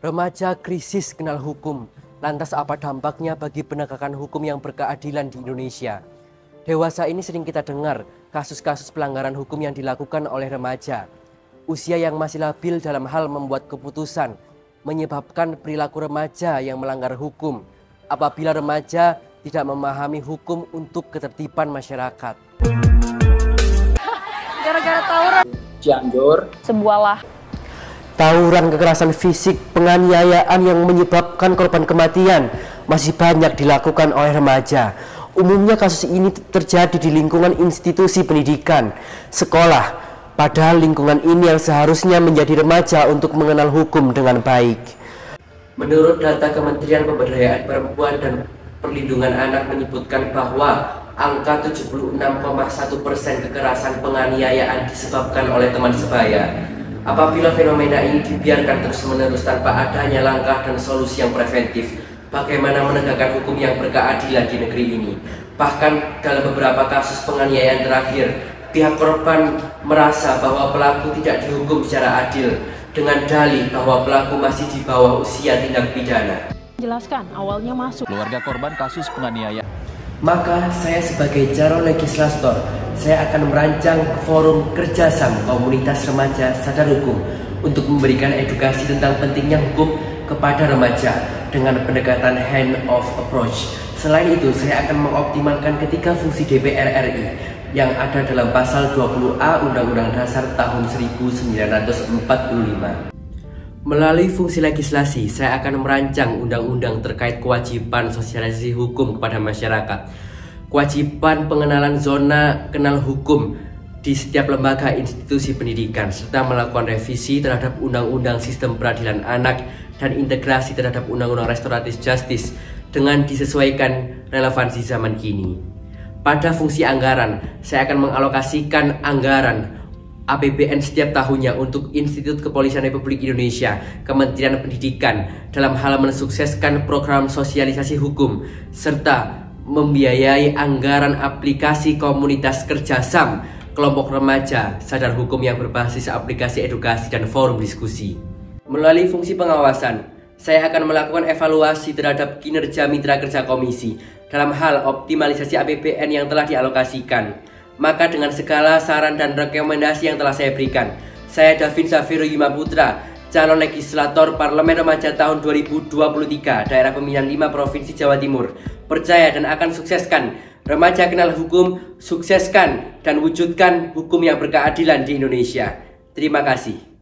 Remaja krisis kenal hukum. Lantas apa dampaknya bagi penegakan hukum yang berkeadilan di Indonesia? Dewasa ini sering kita dengar kasus-kasus pelanggaran hukum yang dilakukan oleh remaja. Usia yang masih labil dalam hal membuat keputusan menyebabkan perilaku remaja yang melanggar hukum apabila remaja tidak memahami hukum untuk ketertiban masyarakat. Gara-gara tawuran Cianjur, sebuah Tawuran, kekerasan fisik, penganiayaan yang menyebabkan korban kematian masih banyak dilakukan oleh remaja. Umumnya kasus ini terjadi di lingkungan institusi pendidikan, sekolah, padahal lingkungan ini yang seharusnya menjadi remaja untuk mengenal hukum dengan baik. Menurut data Kementerian Pemberdayaan Perempuan dan Perlindungan Anak menyebutkan bahwa angka 76,1% kekerasan penganiayaan disebabkan oleh teman sebaya. Apabila fenomena ini dibiarkan terus-menerus tanpa adanya langkah dan solusi yang preventif, bagaimana menegakkan hukum yang berkeadilan di negeri ini? Bahkan dalam beberapa kasus penganiayaan terakhir, pihak korban merasa bahwa pelaku tidak dihukum secara adil dengan dalih bahwa pelaku masih di bawah usia tindak pidana. Jelaskan awalnya masuk Keluarga korban kasus penganiayaan. Maka saya sebagai calon legislator, saya akan merancang forum kerjasama komunitas remaja sadar hukum untuk memberikan edukasi tentang pentingnya hukum kepada remaja dengan pendekatan hand-off approach. Selain itu, saya akan mengoptimalkan ketiga fungsi DPR RI yang ada dalam pasal 20A Undang-Undang Dasar tahun 1945. Melalui fungsi legislasi, saya akan merancang undang-undang terkait kewajiban sosialisasi hukum kepada masyarakat, kewajiban pengenalan zona kenal hukum di setiap lembaga institusi pendidikan, serta melakukan revisi terhadap undang-undang sistem peradilan anak dan integrasi terhadap undang-undang restoratif justice dengan disesuaikan relevansi zaman kini. Pada fungsi anggaran, saya akan mengalokasikan anggaran APBN setiap tahunnya untuk Institut Kepolisian Republik Indonesia, Kementerian Pendidikan dalam hal mensukseskan program sosialisasi hukum serta membiayai anggaran aplikasi komunitas kerjasama kelompok remaja sadar hukum yang berbasis aplikasi edukasi dan forum diskusi. Melalui fungsi pengawasan, saya akan melakukan evaluasi terhadap kinerja mitra kerja komisi dalam hal optimalisasi APBN yang telah dialokasikan. Maka dengan segala saran dan rekomendasi yang telah saya berikan, saya Davin Safiro Yumaputra, calon legislator Parlemen Remaja tahun 2023, daerah pemilihan 5 Provinsi Jawa Timur, percaya dan akan sukseskan remaja kenal hukum, sukseskan dan wujudkan hukum yang berkeadilan di Indonesia. Terima kasih.